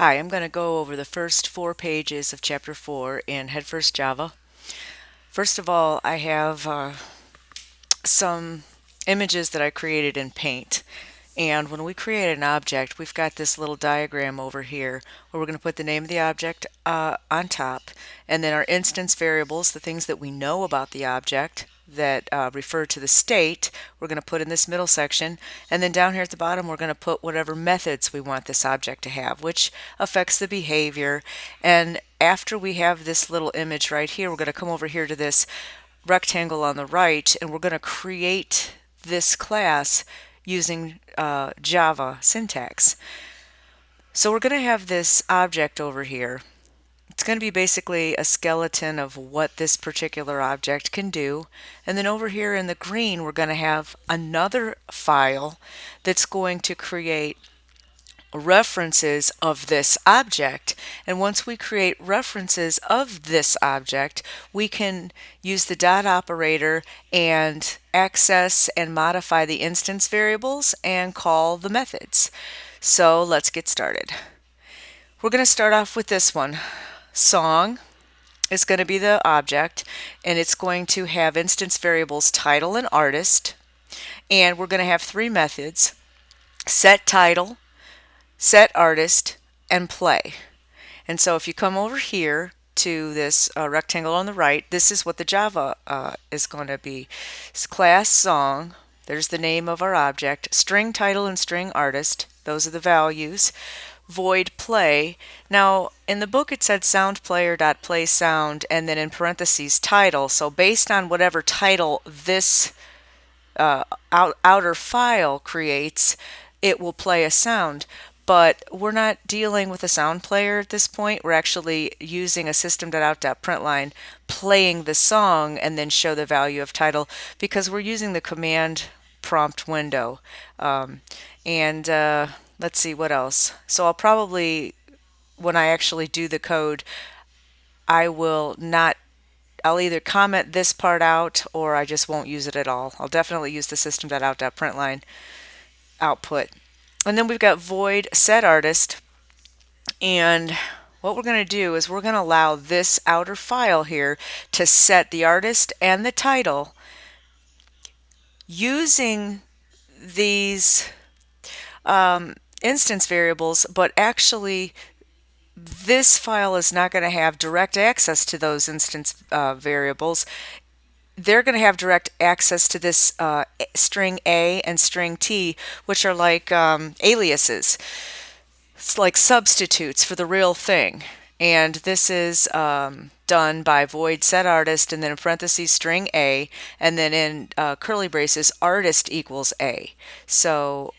Hi, I'm going to go over the first 4 pages of Chapter 4 in Head First Java. First of all, I have some images that I created in Paint. And when we create an object, we've got this little diagram over here where we're going to put the name of the object on top, and then our instance variables, the things that we know about the object that refer to the state, we're going to put in this middle section, and then down here at the bottom we're going to put whatever methods we want this object to have, which affects the behavior. And after we have this little image right here, we're going to come over here to this rectangle on the right, and we're going to create this class using Java syntax. So we're going to have this object over here. It's going to be basically a skeleton of what this particular object can do. And then over here in the green, we're going to have another file that's going to create references of this object. And once we create references of this object, we can use the dot operator and access and modify the instance variables and call the methods. So let's get started. We're going to start off with this one. Song is going to be the object, and it's going to have instance variables title and artist. And we're going to have 3 methods: set title, set artist, and play. And so if you come over here to this rectangle on the right, this is what the Java is going to be. It's class song, there's the name of our object, string title and string artist, those are the values, void play. Now in the book it said sound player dot play sound and then in parentheses title, so based on whatever title this outer file creates, it will play a sound. But we're not dealing with a sound player at this point. We're actually using a system.out.println, playing the song and then show the value of title, because we're using the command prompt window. Let's see what else. So I'll probably, when I actually do the code, I'll either comment this part out or I just won't use it at all. I'll definitely use the system.out.println output. And then we've got void set artist, and what we're going to do is we're going to allow this outer file here to set the artist and the title using these instance variables, but actually this file is not going to have direct access to those instance variables. They're going to have direct access to this string A and string T, which are like aliases. It's like substitutes for the real thing. And this is done by void set artist and then in parentheses string A, and then in curly braces artist equals A. So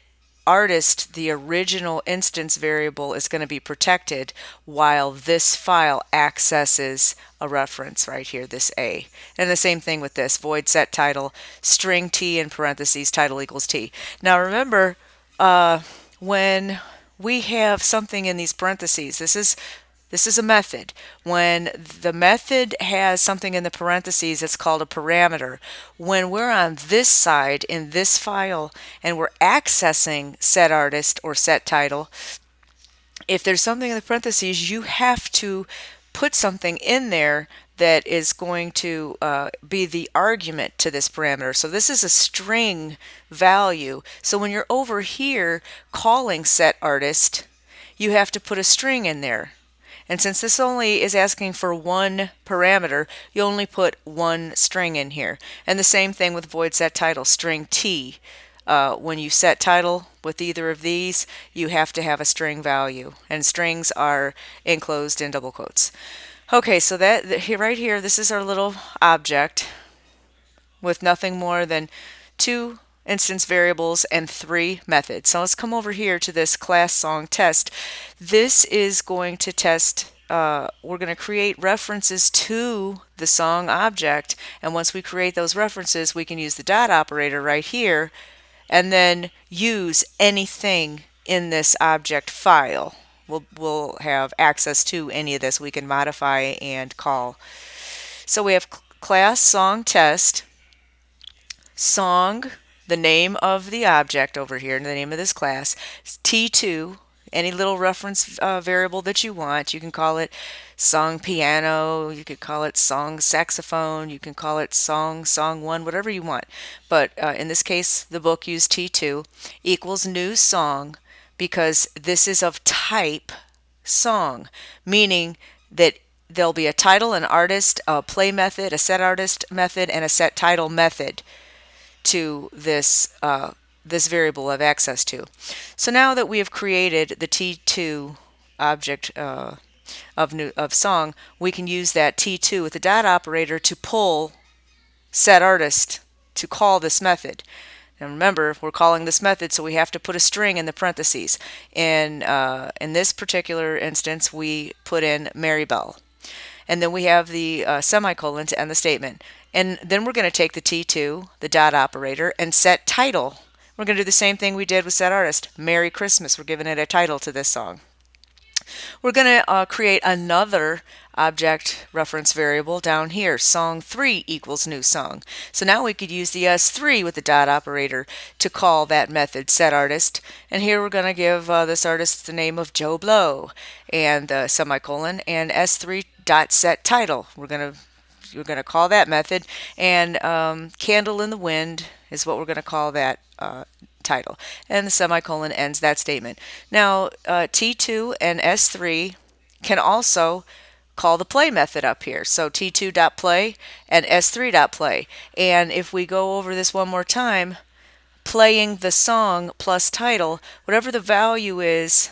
artist, the original instance variable, is going to be protected while this file accesses a reference right here, this A. And the same thing with this, void set title, string T in parentheses, title equals T. Now remember, when we have something in these parentheses, this is a method. When the method has something in the parentheses, it's called a parameter. When we're on this side in this file and we're accessing set artist or set title, if there's something in the parentheses, you have to put something in there that is going to be the argument to this parameter. So this is a string value. So when you're over here calling set artist, you have to put a string in there. And since this only is asking for one parameter, you only put one string in here. And the same thing with void set title, string T. When you set title with either of these, you have to have a string value. And strings are enclosed in double quotes. Okay, so right here, this is our little object with nothing more than 2 instance variables and 3 methods. So let's come over here to this class song test. This is going to test, we're going to create references to the song object, and once we create those references, we can use the dot operator right here and then use anything in this object file. We'll have access to any of this we can modify and call. So we have class song test, song, the name of the object over here, the name of this class, T2 any little reference variable that you want. You can call it song piano, you could call it song saxophone, you can call it song 1, whatever you want. But in this case, the book used T2 equals new song because this is of type song, meaning that there'll be a title, an artist, a play method, a set artist method, and a set title method to this variable I have access to. So now that we have created the T2 object of song, we can use that T2 with the dot operator to pull set artist to call this method. And remember, we're calling this method, so we have to put a string in the parentheses. In this particular instance, we put in Mary Bell. And then we have the semicolon to end the statement. And then we're going to take the T2, the dot operator, and set title. We're going to do the same thing we did with set artist. Merry Christmas. We're giving it a title to this song. We're going to create another object reference variable down here. Song 3 equals new song. So now we could use the S3 with the dot operator to call that method set artist. And here we're going to give this artist the name of Joe Blow and the semicolon and S3 dot set title. We're going to call that method, and Candle in the Wind is what we're going to call that title, and the semicolon ends that statement. Now T2 and S3 can also call the play method up here, so T2.play and S3.play. And if we go over this one more time, playing the song plus title, whatever the value is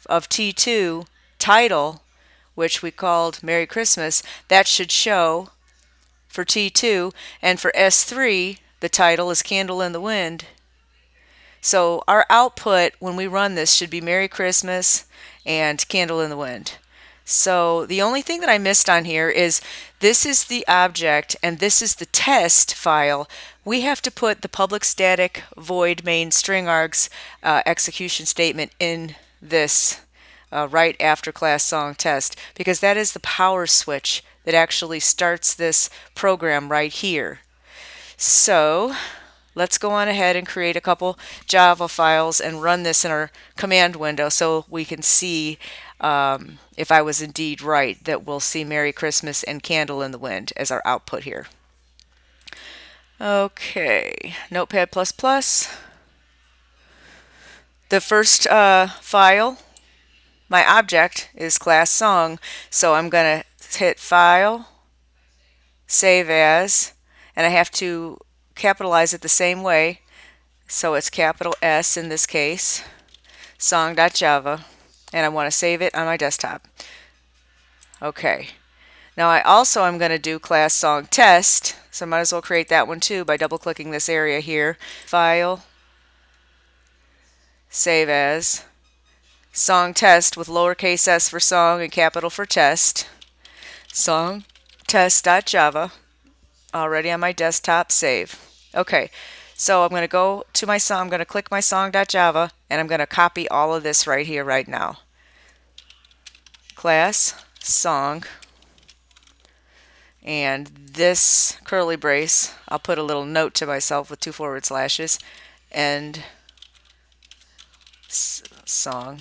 of T2 title, which we called Merry Christmas, that should show for T2, and for S3 the title is Candle in the Wind. So our output when we run this should be Merry Christmas and Candle in the Wind. So the only thing that I missed on here is this is the object and this is the test file. We have to put the public static void main string args execution statement in this right after class song test, because that is the power switch that actually starts this program right here. So let's go on ahead and create a couple Java files and run this in our command window so we can see if I was indeed right, that we'll see Merry Christmas and Candle in the Wind as our output here. Okay, Notepad++. The first file, my object, is class song, so I'm going to hit File, Save As, and I have to capitalize it the same way, so it's capital S in this case, song.java, and I want to save it on my desktop. Okay, now I also am going to do class song test, so I might as well create that one too by double clicking this area here. File, Save As, song test with lowercase s for song and capital for test, song test.java, already on my desktop, save. Okay, so I'm going to go to my song, I'm going to click my song.java, and I'm going to copy all of this right here, right now. Class, song, and this curly brace, I'll put a little note to myself with 2 forward slashes, and song.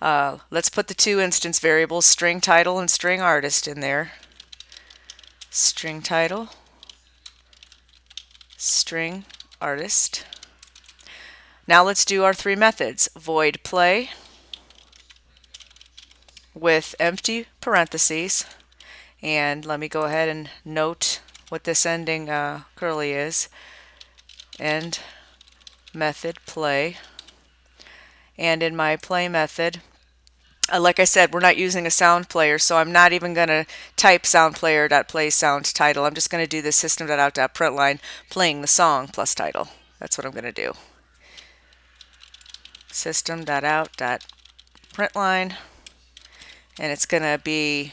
Let's put the 2 instance variables, string title and string artist, in there. String title, string artist. Now let's do our 3 methods. Void play with empty parentheses, and let me go ahead and note what this ending curly is. End method play, and in my play method, like I said, we're not using a sound player, so I'm not even going to type soundplayer.play sound title. I'm just going to do the system.out.println playing the song plus title. That's what I'm going to do. System.out.println, and it's going to be,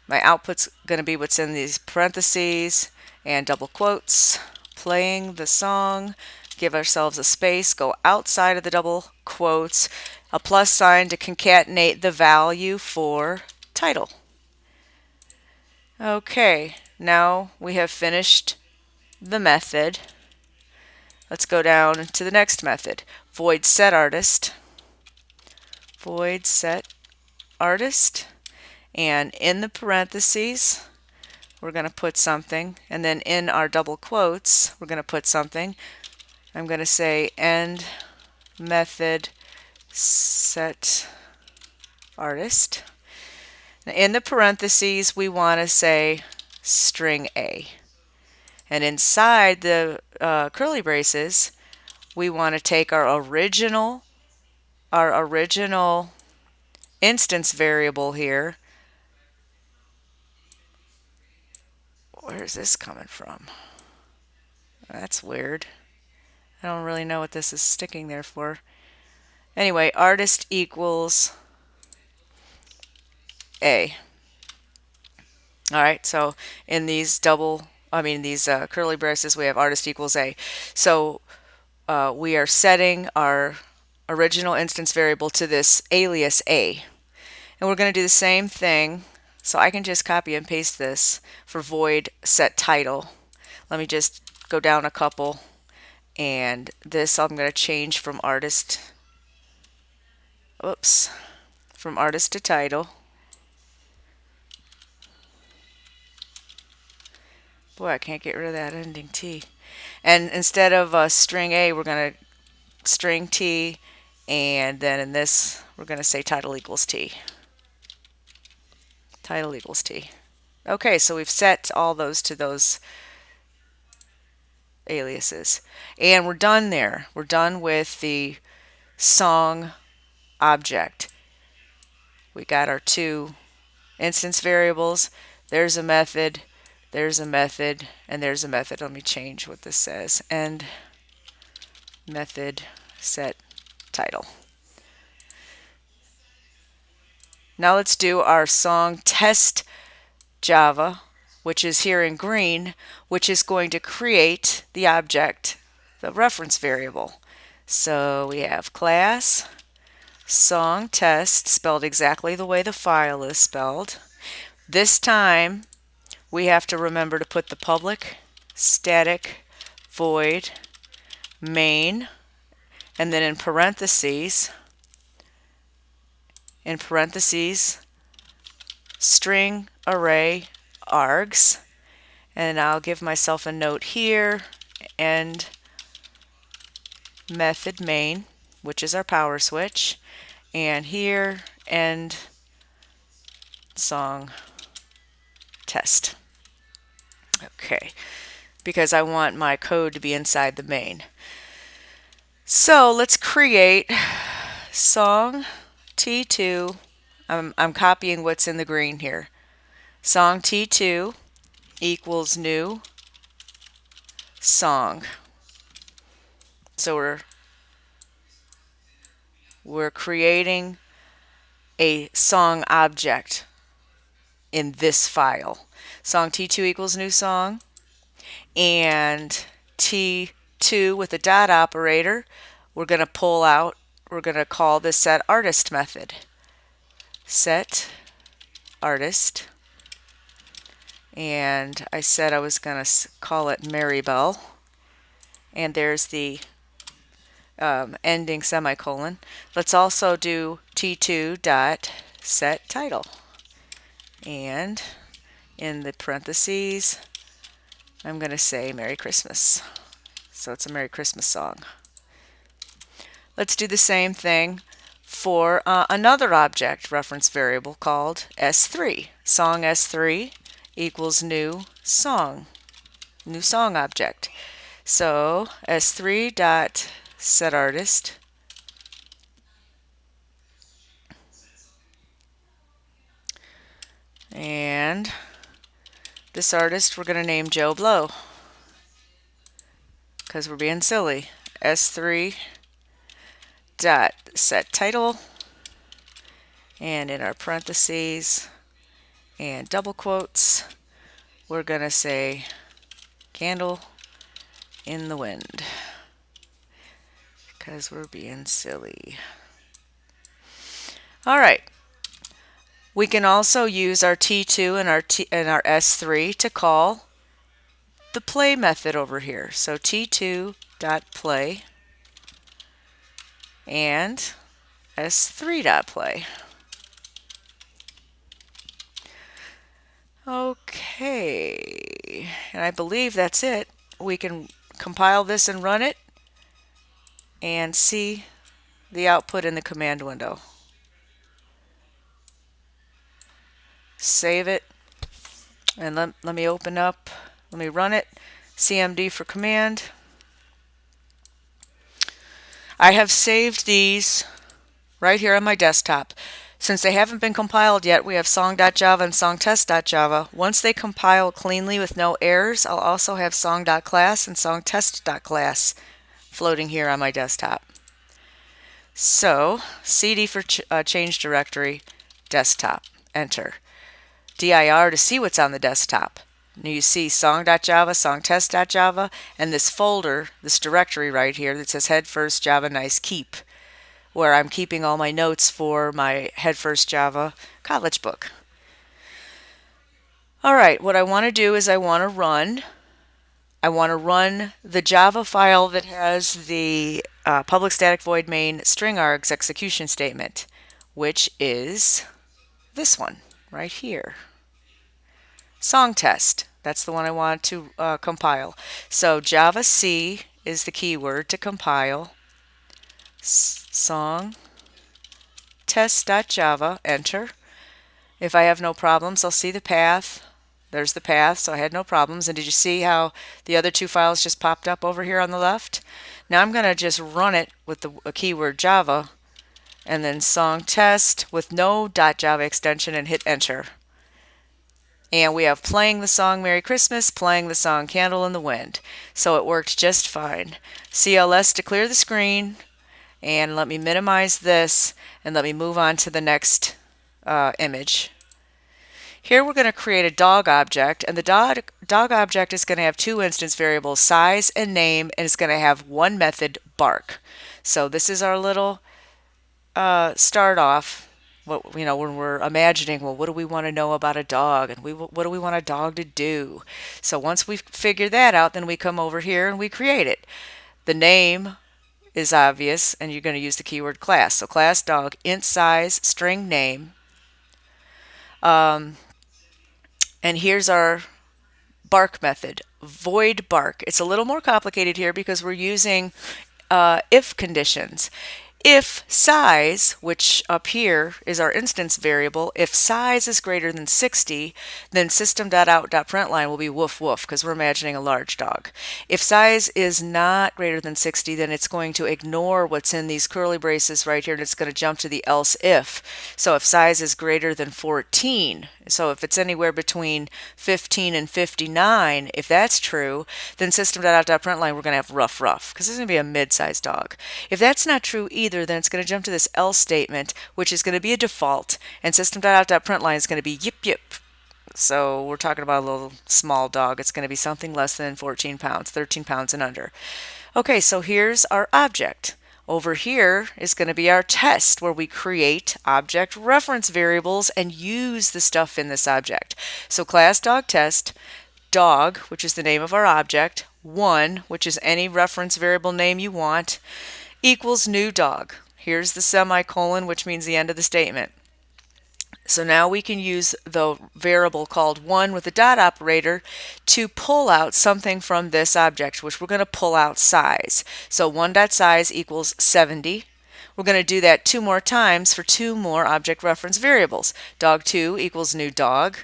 my output's going to be what's in these parentheses and double quotes, playing the song, give ourselves a space, go outside of the double quotes, a plus sign to concatenate the value for title. Okay, now we have finished the method. Let's go down to the next method. Void set artist void set artist, and in the parentheses we're going to put something, and then in our double quotes we're going to put something. I'm going to say end method set artist. In the parentheses we want to say string A, and inside the curly braces we want to take our original instance variable here. Where's this coming from? That's weird. I don't really know what this is sticking there for. Anyway, artist equals A. Alright, so in these curly braces we have artist equals A. So we are setting our original instance variable to this alias A. And we're going to do the same thing. So I can just copy and paste this for void set title. Let me just go down a couple, and this I'm going to change from artist to title. Boy, I can't get rid of that ending T. And instead of string A, we're going to string T, and then in this we're going to say title equals T. Title equals T. Okay, so we've set all those to those aliases. And we're done there. We're done with the song object. We got our two instance variables. There's a method, there's a method, and there's a method. Let me change what this says. End method set title. Now let's do our song test Java, which is here in green, which is going to create the object, the reference variable. So we have class song test, spelled exactly the way the file is spelled. This time we have to remember to put the public static void main, and then in parentheses string array args, and I'll give myself a note here, and method main, which is our power switch, and here end song test. Okay, because I want my code to be inside the main. So let's create song T2. I'm copying what's in the green here. Song T2 equals new song. So we're creating a song object in this file. Song T2 equals new song, and T2 with a dot operator, we're going to call the set artist method. Set artist, and I said I was going to call it Marybelle, and there's the ending semicolon. Let's also do T2 dot set title, and in the parentheses I'm going to say Merry Christmas. So it's a Merry Christmas song. Let's do the same thing for another object reference variable called S3. Song S3 equals new song object. So S3 dot set artist, and this artist we're going to name Joe Blow because we're being silly. S3 dot set title, and in our parentheses and double quotes we're going to say candle in the wind because we're being silly. Alright, we can also use our T2 and our S3 to call the play method over here. So T2 dot play, and S3.play. Okay, and I believe that's it. We can compile this and run it and see the output in the command window. Save it, and let me open up, let me run it, CMD for command. I have saved these right here on my desktop. Since they haven't been compiled yet, we have song.java and songtest.java. Once they compile cleanly with no errors, I'll also have song.class and songtest.class floating here on my desktop. So, CD for change directory, desktop, enter. dir to see what's on the desktop. Now you see song.java, songtest.java, and this folder, this directory right here that says head first Java nice keep, where I'm keeping all my notes for my Head First Java college book. All right, what I want to do is I want to run the Java file that has the public static void main string args execution statement, which is this one right here. Song test, that's the one I want to compile. So Java C is the keyword to compile. Song test.java, enter. If I have no problems, I'll see the path. There's the path, so I had no problems. And did you see how the other two files just popped up over here on the left? Now I'm going to just run it with the keyword Java and then song test with no .java extension and hit enter. And we have playing the song Merry Christmas, playing the song Candle in the Wind. So it worked just fine. CLS to clear the screen, and let me minimize this and let me move on to the next image. Here we're going to create a dog object, and the dog object is going to have two instance variables, size and name, and it's going to have one method, bark. So this is our little start off. When we're imagining, well, what do we want to know about a dog, and what do we want a dog to do? So once we figure that out, then we come over here and we create it. The name is obvious, and you're going to use the keyword class. So class dog, int size, string name. And here's our bark method, void bark. It's a little more complicated here because we're using if conditions. If size, which up here is our instance variable, if size is greater than 60, then system.out.println will be woof woof because we're imagining a large dog. If size is not greater than 60, then it's going to ignore what's in these curly braces right here, and it's going to jump to the else if. So if size is greater than 14, so if it's anywhere between 15 and 59, if that's true, then system.out.println we're going to have rough rough because this is going to be a mid-sized dog. If that's not true either, then it's going to jump to this else statement, which is going to be a default, and system.out.println is going to be yip yip. So we're talking about a little small dog. It's going to be something less than 14 pounds, 13 pounds and under. Okay, so here's our object. Over here is going to be our test, where we create object reference variables and use the stuff in this object. So class dog test, dog, which is the name of our object, 1, which is any reference variable name you want, equals new dog. Here's the semicolon, which means the end of the statement. So now we can use the variable called 1 with the dot operator to pull out something from this object, which we're going to pull out size. So 1.size equals 70. We're going to do that 2 more times for 2 more object reference variables. Dog2 equals new dog.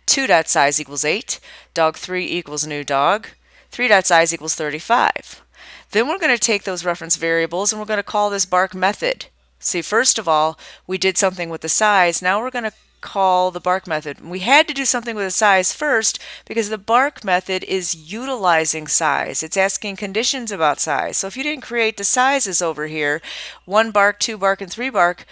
2.size equals 8. Dog3 equals new dog. 3.size equals 35. Then we're going to take those reference variables and we're going to call this bark method. See, first of all, we did something with the size. Now we're going to call the bark method. We had to do something with the size first because the bark method is utilizing size. It's asking conditions about size. So if you didn't create the sizes over here, 1 bark, 2 bark, and 3 bark,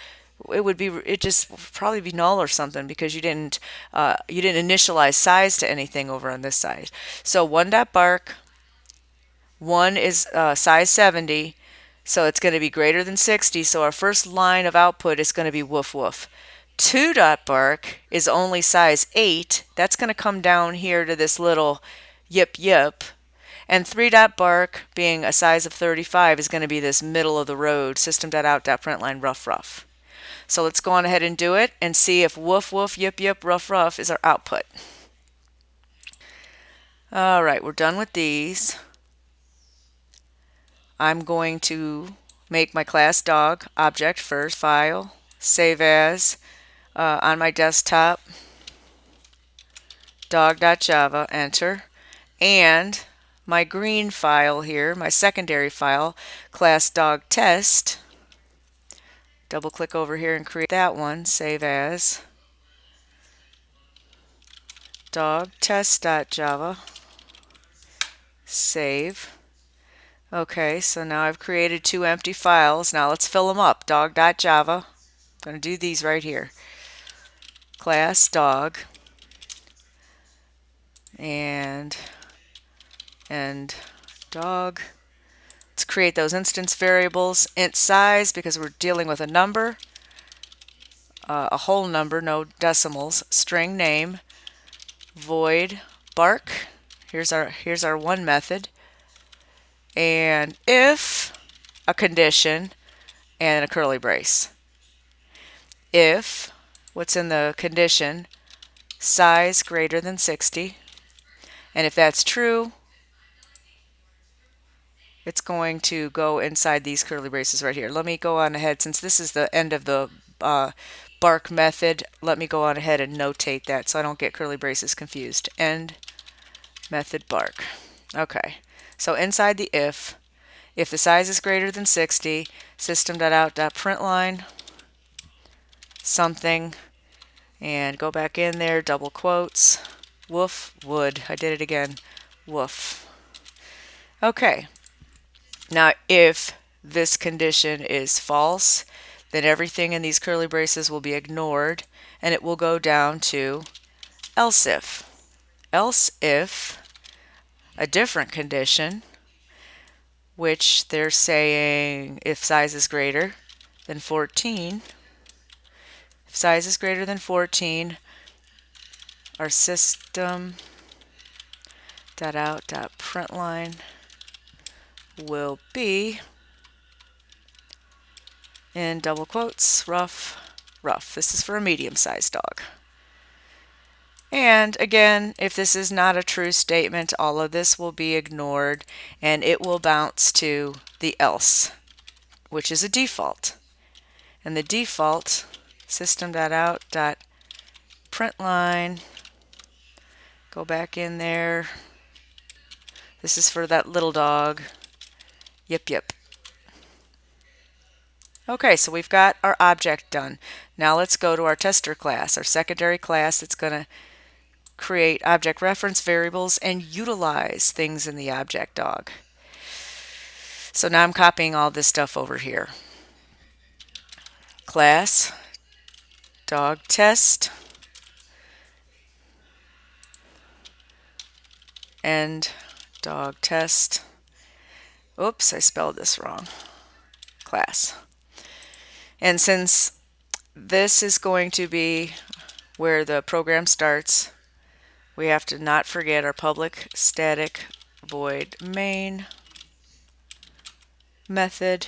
it just probably be null or something because you didn't initialize size to anything over on this side. So 1.bark, 1 is size 70. So it's going to be greater than 60, so our first line of output is going to be woof woof. 2.bark is only size 8. That's going to come down here to this little yip yip. And 3.bark being a size of 35 is going to be this middle of the road system.out.println rough rough. So let's go on ahead and do it and see if woof woof yip yip rough rough is our output. Alright, we're done with these. I'm going to make my class dog object first. File, save as, on my desktop, dog.java, enter, and my green file here, my secondary file, class dog test. Double click over here and create that one, save as, dog test.java, save. Okay, so now I've created 2 empty files. Now let's fill them up. Dog.java. I'm going to do these right here. Class dog and dog. Let's create those instance variables. Int size, because we're dealing with a number, a whole number, no decimals. String name, void bark. Here's our one method. And if a condition and a curly brace. If what's in the condition, size greater than 60, and if that's true, it's going to go inside these curly braces right here. Let me go on ahead, since this is the end of the bark method, let me go on ahead and notate that so I don't get curly braces confused. End method bark. Okay, so inside the if the size is greater than 60, system.out.println something, and go back in there, double quotes, woof wood. I did it again, woof. Okay, now if this condition is false, then everything in these curly braces will be ignored, and it will go down to else if. Else if a different condition, which they're saying if size is greater than 14, if size is greater than 14, our system.out.println will be, in double quotes, rough rough. This is for a medium-sized dog. And again, if this is not a true statement, all of this will be ignored and it will bounce to the else, which is a default. And the default, system.out.println, go back in there. This is for that little dog. Yip yip. Okay, so we've got our object done. Now let's go to our tester class, our secondary class that's going to create object reference variables and utilize things in the object dog. So now I'm copying all this stuff over here. Class dog test and dog test. Oops, I spelled this wrong. Class. And since this is going to be where the program starts, we have to not forget our public static void main method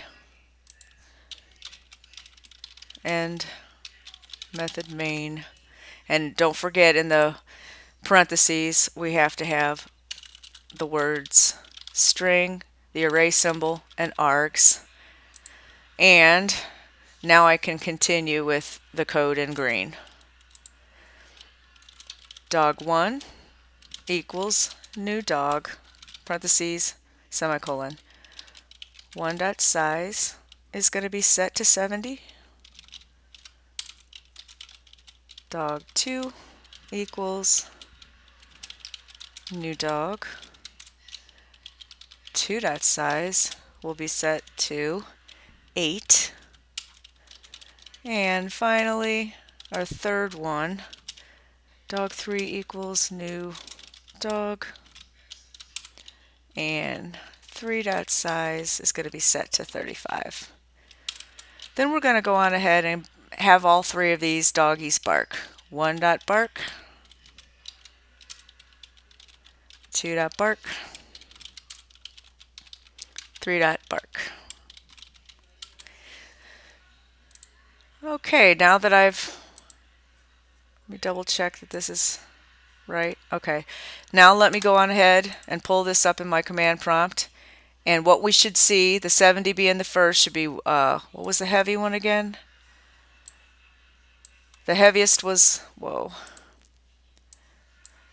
and method main. And don't forget, in the parentheses we have to have the words string, the array symbol, and args. And now I can continue with the code in green. Dog1 equals new dog, parentheses, semicolon. 1.size is going to be set to 70. Dog2 equals new dog. 2.size will be set to 8. And finally, our third one, dog3 equals new dog, and 3.size is going to be set to 35. Then we're going to go on ahead and have all three of these doggies bark. 1.bark, 2.bark, 3.bark. Okay, now that let me double check that this is right. Okay, now let me go on ahead and pull this up in my command prompt. And what we should see, the 70 being the first, should be, what was the heavy one again? The heaviest was, whoa,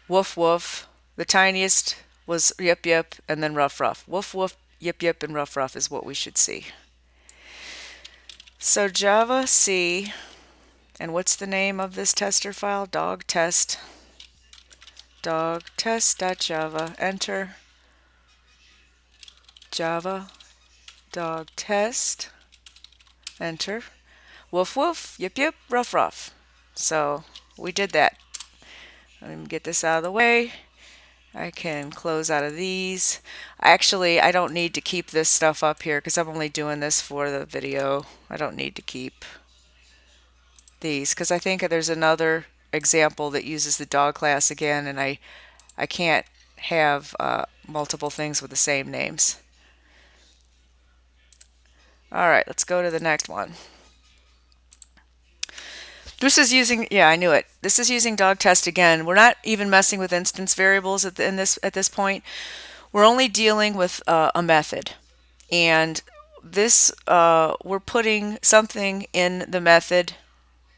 woof woof. The tiniest was yip yip, and then rough rough. Woof woof, yip yip, and rough rough is what we should see. So Java C, and what's the name of this tester file? Dog test. Dog test.java. Enter. Java dog test. Enter. Woof woof, yip yip, rough rough. So we did that. Let me get this out of the way. I can close out of these. Actually, I don't need to keep this stuff up here because I'm only doing this for the video. I don't need to keep these because I think there's another example that uses the dog class again, and I can't have multiple things with the same names. All right, let's go to the next one. This is using, yeah, I knew it. This is using dog test again. We're not even messing with instance variables at this point. We're only dealing with a method, and this we're putting something in the method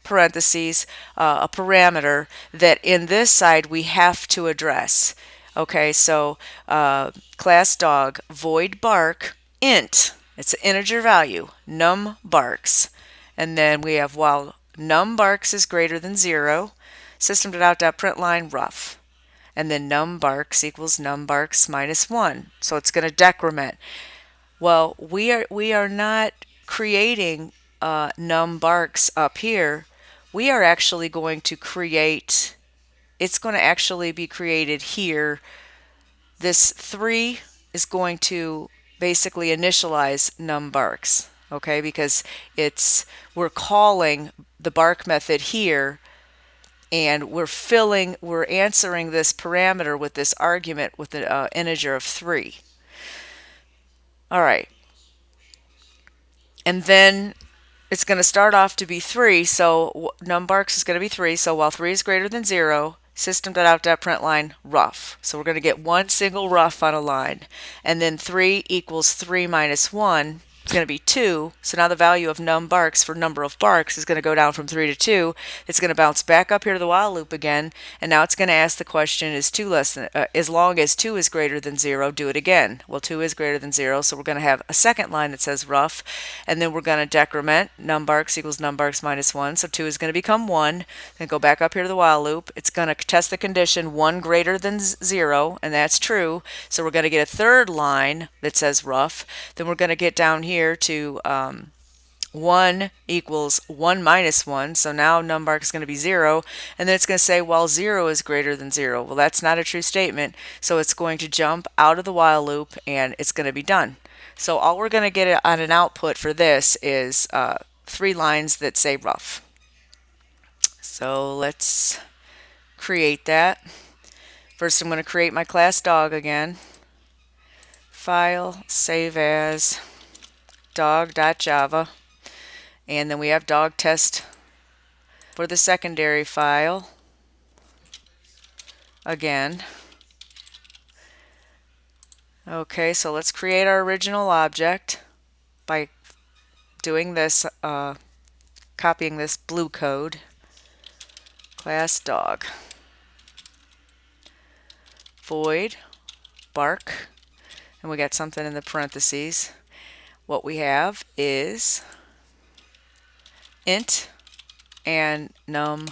parentheses, a parameter that in this side we have to address. Okay, so class dog void bark int. It's an integer value, num barks, and then we have while num barks is greater than 0, system.out.println rough, and then num barks equals num barks minus 1. So it's going to decrement. Well, we are not creating num barks up here. We are actually going to create, it's going to actually be created here. This 3 is going to basically initialize num barks, okay, because we're calling the bark method here, and we're answering this parameter with this argument with an integer of 3. All right, and then it's going to start off to be 3, so numbarks is going to be 3, so while 3 is greater than 0, system.out.println rough. So we're going to get one single rough on a line, and then 3 equals 3 minus 1 is going to be 2. So now the value of numbarks for number of barks is going to go down from 3 to 2. It's going to bounce back up here to the while loop again, and now it's going to ask the question, is 2 less than, as long as 2 is greater than 0, do it again. Well, 2 is greater than 0, so we're going to have a second line that says rough, and then we're going to decrement numbarks equals numbarks minus 1, so 2 is going to become 1. Then go back up here to the while loop. It's going to test the condition 1 greater than 0, and that's true, so we're going to get a third line that says rough. Then we're going to get down here to 1 equals 1 minus 1, so now numbark is going to be 0, and then it's going to say, well, 0 is greater than 0. Well, that's not a true statement, so it's going to jump out of the while loop, and it's going to be done. So all we're going to get on an output for this is 3 lines that say rough. So let's create that. First, I'm going to create my class dog again. File, save as, dog.java, and then we have dog test for the secondary file again. Okay, so let's create our original object by doing this, copying this blue code, class dog, void bark, and we got something in the parentheses. What we have is int and num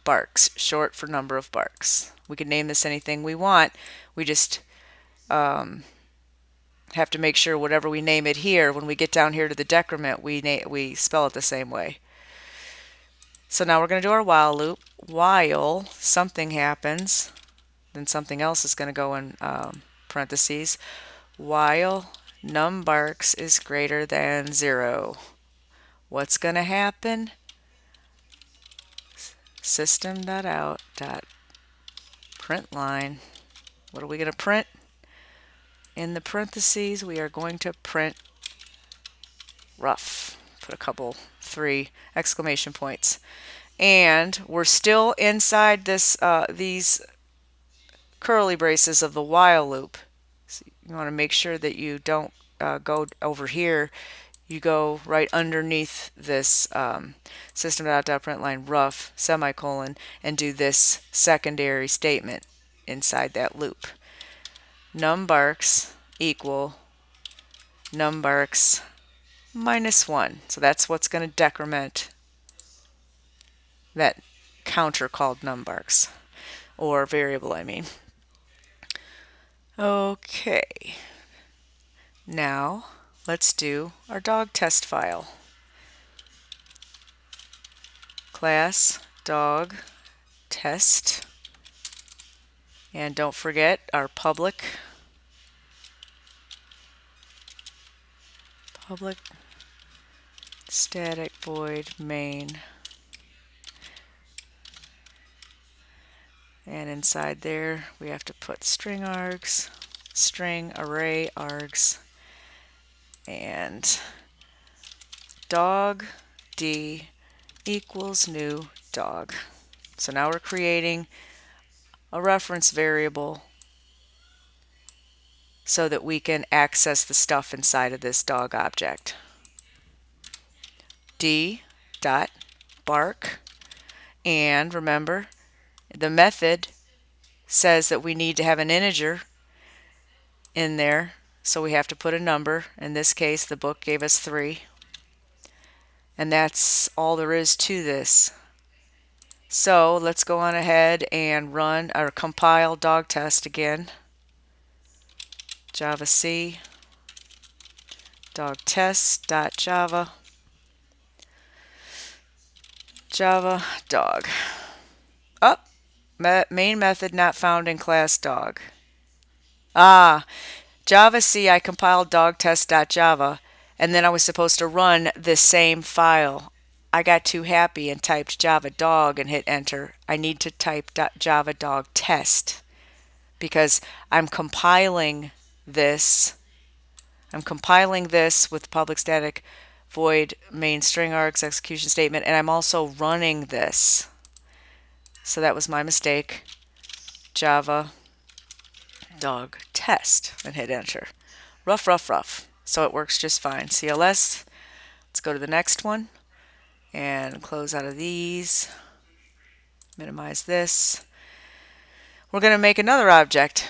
barks, short for number of barks. We can name this anything we want. We just have to make sure whatever we name it here, when we get down here to the decrement, we spell it the same way. So now we're going to do our while loop. While something happens, then something else is going to go in parentheses. While numbarks is greater than 0. What's going to happen? System.out.println. What are we going to print? in the parentheses, we are going to print rough. Put a couple, 3 exclamation points. And we're still inside this these curly braces of the while loop. So you want to make sure that you don't go over here. You go right underneath this system.out.println rough semicolon and do this secondary statement inside that loop. Numbarks equal numbarks minus 1. So that's what's going to decrement that counter called numbarks, or variable, I mean. Okay, now let's do our dog test file. Class dog test, and don't forget our public static void main, and inside there we have to put string args, string array args, and dog d equals new dog. So now we're creating a reference variable so that we can access the stuff inside of this dog object. D dot bark, and remember the method says that we need to have an integer in there, so we have to put a number. In this case the book gave us 3, and that's all there is to this. So let's go on ahead and run or compile dog test again. Java C dog test.java Java dog. Up, main method not found in class dog. Java C, I compiled dog test.java, and then I was supposed to run this same file. I got too happy and typed Java dog and hit enter. I need to type Java dog test because I'm compiling this. I'm compiling this with public static void main string args execution statement, and I'm also running this. So that was my mistake. Java dog test, and hit enter. Rough, rough, rough. So it works just fine. CLS. Let's go to the next one and close out of these. Minimize this. We're going to make another object.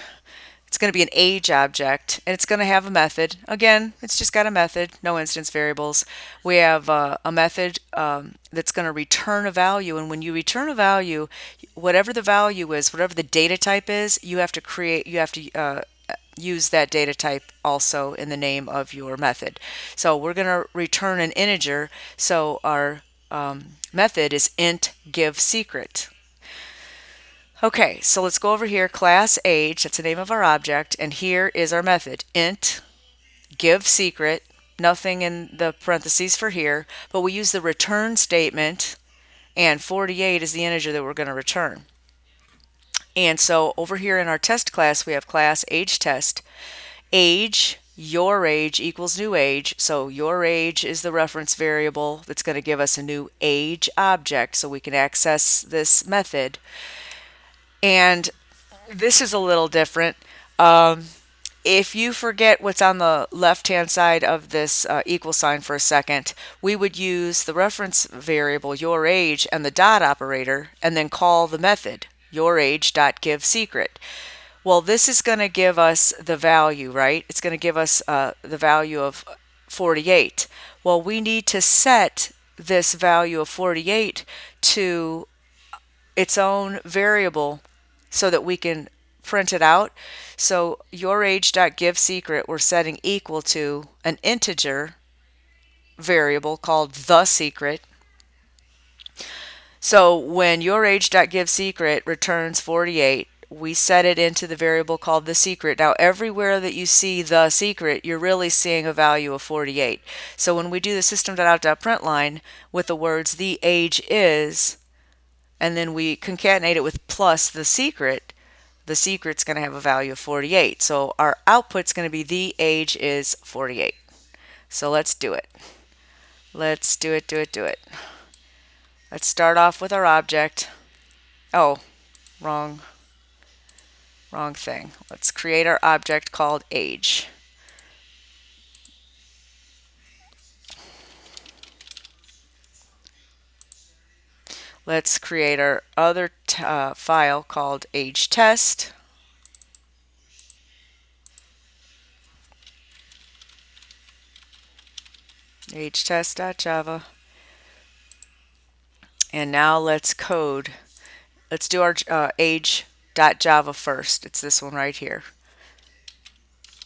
It's going to be an age object, and it's going to have a method. Again, it's just got a method, no instance variables. We have a method that's going to return a value, and when you return a value, whatever the value is, whatever the data type is, you have to use that data type also in the name of your method. So we're going to return an integer, so our method is int give secret. Okay, so let's go over here, class age, that's the name of our object, and here is our method, int give secret, nothing in the parentheses for here, but we use the return statement, and 48 is the integer that we're going to return. And so over here in our test class, we have class age test, age, your age equals new age, so your age is the reference variable that's going to give us a new age object so we can access this method. And this is a little different. If you forget what's on the left-hand side of this equal sign for a second, we would use the reference variable your age and the dot operator, and then call the method yourage.giveSecret. Well, this is going to give us the value, right? It's going to give us the value of 48. Well, we need to set this value of 48 to its own variable so that we can print it out. So yourage.giveSecret we're setting equal to an integer variable called the secret. So when yourage.giveSecret returns 48, we set it into the variable called the secret. Now everywhere that you see the secret, you're really seeing a value of 48. So when we do the system.out.println with the words the age is, and then we concatenate it with plus the secret, the secret's going to have a value of 48. So our output's going to be the age is 48. So let's do it. Let's do it. Let's start off with our object. Oh, wrong thing. Let's create our object called age. Let's create our other file called age test. AgeTest.java. And now let's code. Let's do our age.java first. It's this one right here.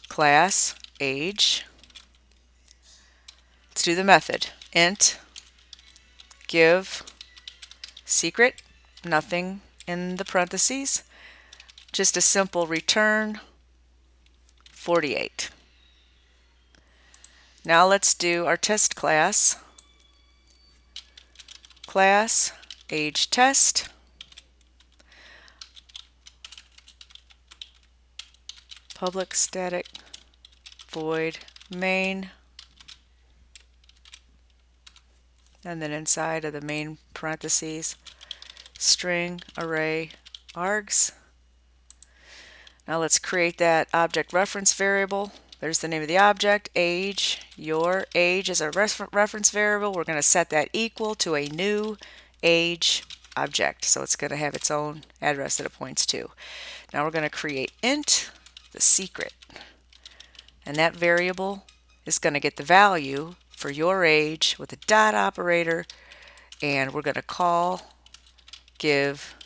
Class age. Let's do the method. Int give secret, nothing in the parentheses, just a simple return 48. Now let's do our test class. Class age test. Public static void main, and then inside of the main parentheses string array args. Now let's create that object reference variable. There's the name of the object, age. Your age is our reference variable. We're going to set that equal to a new age object. So it's going to have its own address that it points to. Now we're going to create int the secret. And that variable is going to get the value for your age with a dot operator. And we're going to call give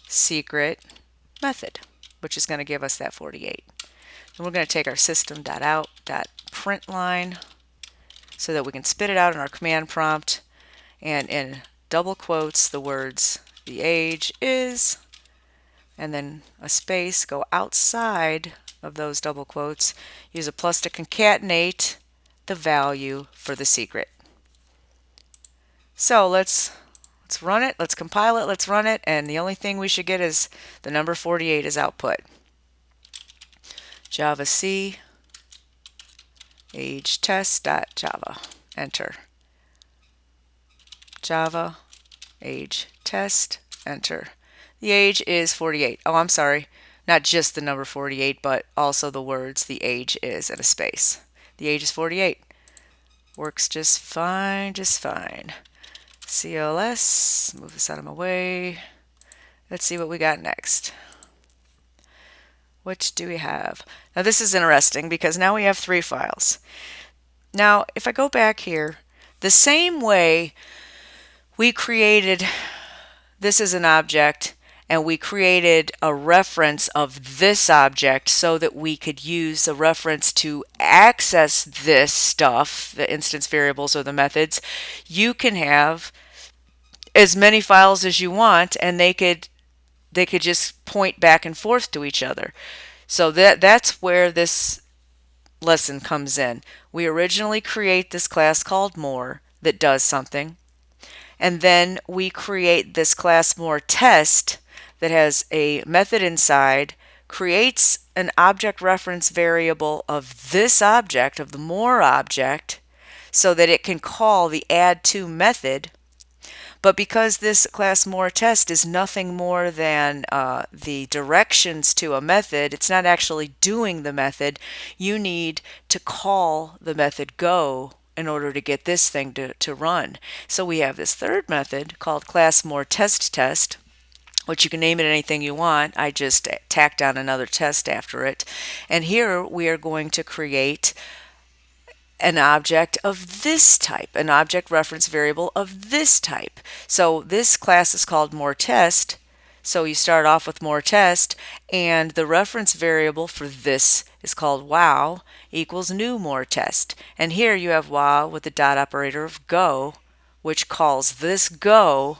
secret method, which is going to give us that 48. And we're going to take our system.out.println so that we can spit it out in our command prompt, and in double quotes the words the age is, and then a space, go outside of those double quotes, use a plus to concatenate the value for the secret. So let's run it, let's compile it, let's run it, and the only thing we should get is the number 48 as output. Java C age test.java. Enter. Java age test. Enter. The age is 48. Oh, I'm sorry. Not just the number 48, but also the words the age is and a space. The age is 48. Works just fine, CLS, move this out of my way. Let's see what we got next. What do we have? Now this is interesting because now we have 3 files. Now if I go back here, the same way we created this as an object and we created a reference of this object so that we could use a reference to access this stuff, the instance variables or the methods, you can have as many files as you want and they could just point back and forth to each other. So that's where this lesson comes in. We originally create this class called More that does something, and then we create this class MoreTest that has a method inside, creates an object reference variable of this object, of the More object, so that it can call the add_to method. But because this class MoreTest is nothing more than the directions to a method, it's not actually doing the method, you need to call the method go in order to get this thing to run. So we have this third method called class MoreTestTest, which you can name it anything you want. I just tacked on another test after it. And here we are going to create an object of this type, an object reference variable of this type. So this class is called MoreTest. So you start off with MoreTest, and the reference variable for this is called wow equals new MoreTest. And here you have wow with the dot operator of go, which calls this go.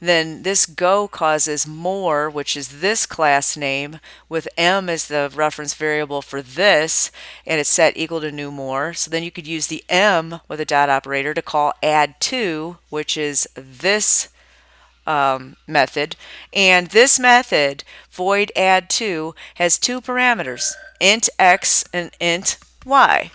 Then this go causes more, which is this class name, with m as the reference variable for this, and it's set equal to new more. So then you could use the m with a dot operator to call add_to, which is this method. And this method, void add2, has two parameters, int x and int y.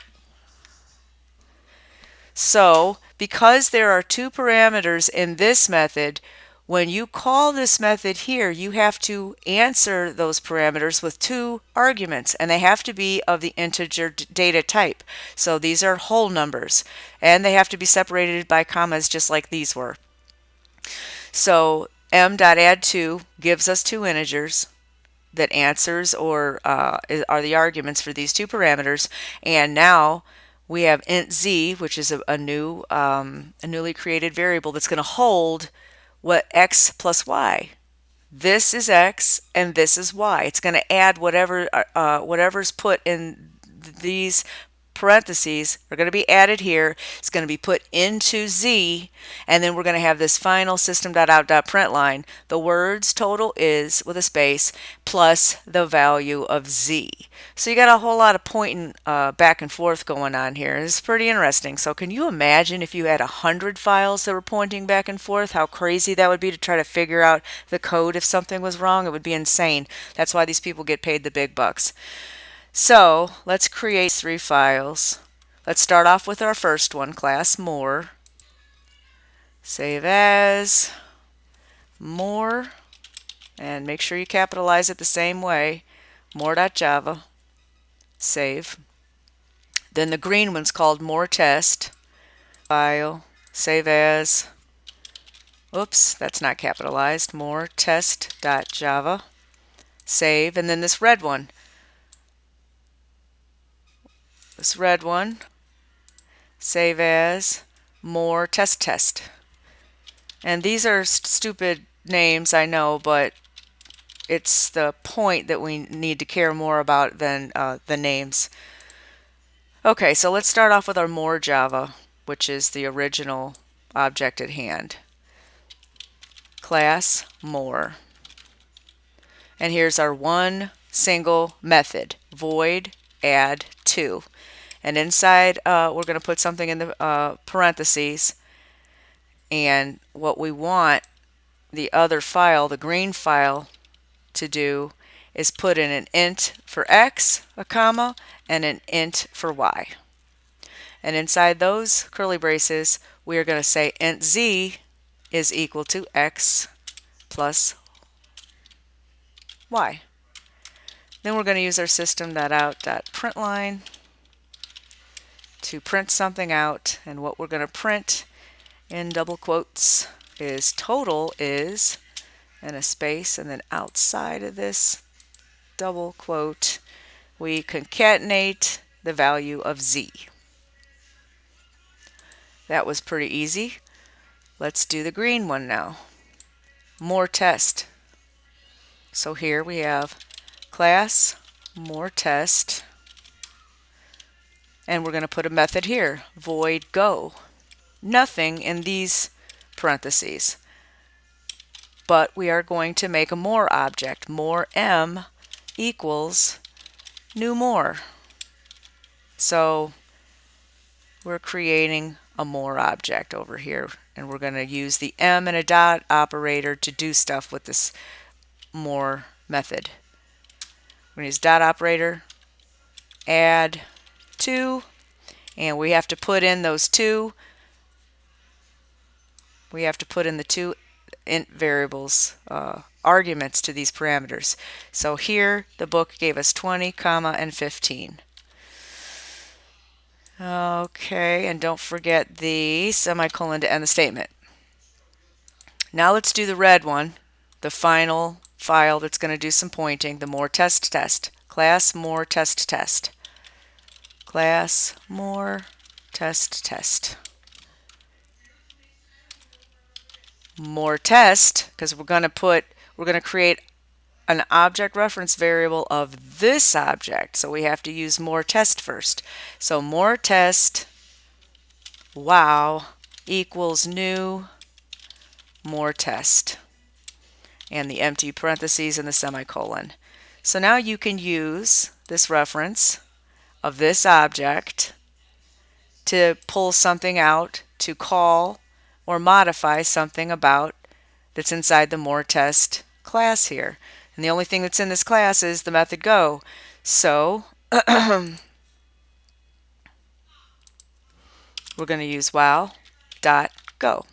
So because there are two parameters in this method, when you call this method here, you have to answer those parameters with two arguments, and they have to be of the integer data type. So these are whole numbers, and they have to be separated by commas just like these were. So m.add2 gives us two integers that answers or are the arguments for these two parameters, and now we have int z, which is a newly created variable that's going to hold what x plus y. This is x and this is y. It's going to add whatever's put in these parentheses are going to be added here. It's going to be put into z, and then we're going to have this final system.out.println. The words total is with a space plus the value of z. So you got a whole lot of pointing back and forth going on here. It's pretty interesting. So can you imagine if you had 100 files that were pointing back and forth, how crazy that would be to try to figure out the code if something was wrong? It would be insane. That's why these people get paid the big bucks. So let's create 3 files. Let's start off with our first one, class more. Save as more, and make sure you capitalize it the same way, more.java. Save. Then the green one's called MoreTest. File, save as, oops, that's not capitalized, MoreTest.java. Save, and then this red one, save as MoreTestTest. And these are stupid names, I know, but it's the point that we need to care more about than the names. Okay, so let's start off with our MoreJava, which is the original object at hand. Class more. And here's our one single method, void add2. And inside we're going to put something in the parentheses, and what we want the other file, the green file, to do is put in an int for x, a comma, and an int for y. And inside those curly braces we are going to say int z is equal to x plus y. Then we're going to use our system.out.println to print something out, and what we're going to print in double quotes is total is, and a space, and then outside of this double quote we concatenate the value of z. That was pretty easy. Let's do the green one now. MoreTest. So here we have class MoreTest, and we're going to put a method here, void go. Nothing in these parentheses, but we are going to make a more object. More m equals new more. So we're creating a more object over here, and we're going to use the m and a dot operator to do stuff with this more method. We're going to use dot operator, add 2, and we have to put in those two. We have to put in the two int variables arguments to these parameters. So here the book gave us 20, comma, and 15. Okay, and don't forget the semicolon to end the statement. Now let's do the red one, the final file that's going to do some pointing, the MoreTestTest. Class MoreTestTest. Class MoreTestTest. MoreTest, because we're going to create an object reference variable of this object, so we have to use MoreTest first. So MoreTest wow equals new MoreTest, and the empty parentheses and the semicolon. So now you can use this reference of this object to pull something out, to call or modify something about that's inside the MoreTest class here. And the only thing that's in this class is the method go. So we're going to use wow.go.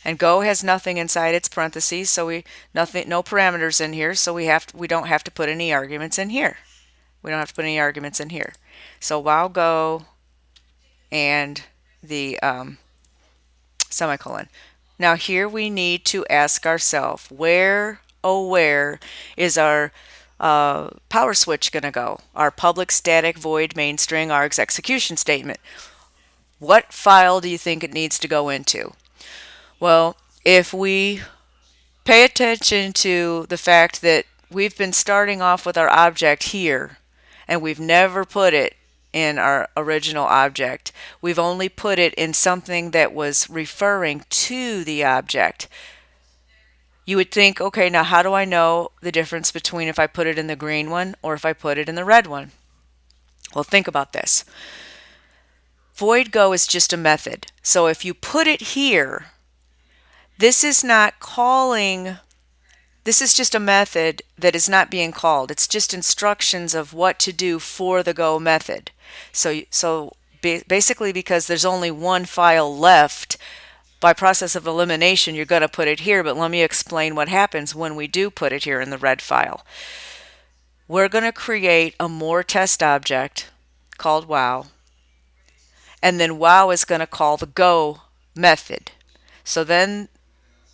And go has nothing inside its parentheses, so no parameters in here, so we don't have to put any arguments in here. We don't have to put any arguments in here. So wow go and the semicolon. Now here we need to ask ourselves, where, oh where, is our power switch going to go? Our public static void main string args execution statement. What file do you think it needs to go into? Well, if we pay attention to the fact that we've been starting off with our object here, and we've never put it in our original object. We've only put it in something that was referring to the object. You would think, okay, now how do I know the difference between if I put it in the green one or if I put it in the red one? Well, think about this. Void go is just a method. So if you put it here, this is not calling. This is just a method that is not being called. It's just instructions of what to do for the go method. So basically, because there's only one file left, by process of elimination, you're going to put it here. But let me explain what happens when we do put it here in the red file. We're going to create a MoreTest object called wow. And then wow is going to call the go method. So then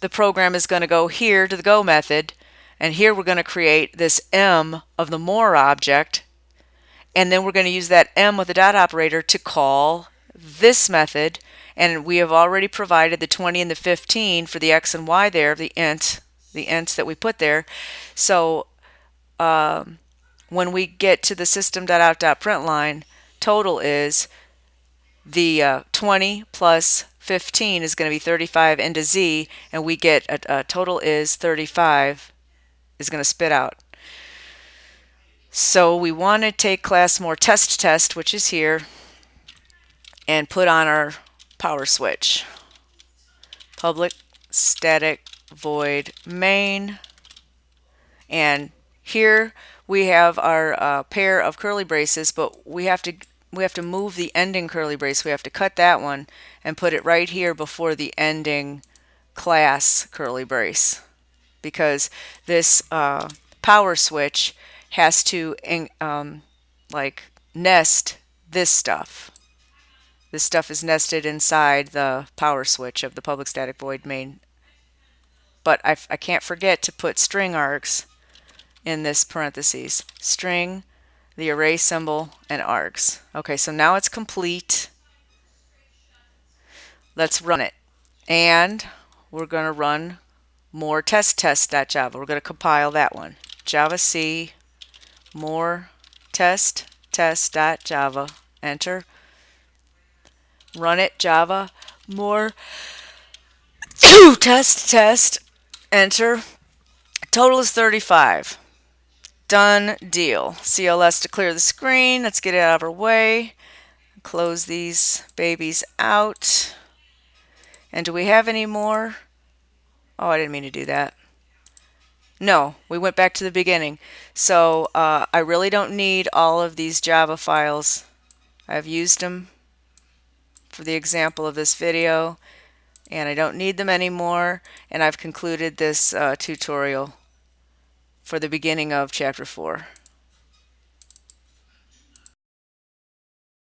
the program is going to go here to the go method, and here we're going to create this M of the more object, and then we're going to use that M with the dot operator to call this method, and we have already provided the 20 and the 15 for the X and Y there, the ints that we put there. So when we get to the system.out.println, total is the 20 plus 15 is going to be 35 into Z, and we get a total is 35 is going to spit out. So we want to take class MoreTestTest, which is here, and put on our power switch. Public static void main, and here we have our pair of curly braces, but we have to move the ending curly brace. We have to cut that one and put it right here before the ending class curly brace, because this power switch has to like nest this stuff. This stuff is nested inside the power switch of the public static void main. But I can't forget to put string args in this parentheses. String, the array symbol, and args. Okay, so now it's complete. Let's run it. And we're going to run MoreTestTest.java. We're going to compile that one. Java C, MoreTestTest.java. Enter. Run it, Java, more test. Enter. Total is 35. Done deal. CLS to clear the screen. Let's get it out of our way. Close these babies out. And do we have any more? Oh, I didn't mean to do that. No, we went back to the beginning. So I really don't need all of these Java files. I've used them for the example of this video, and I don't need them anymore, and I've concluded this tutorial for the beginning of Chapter 4.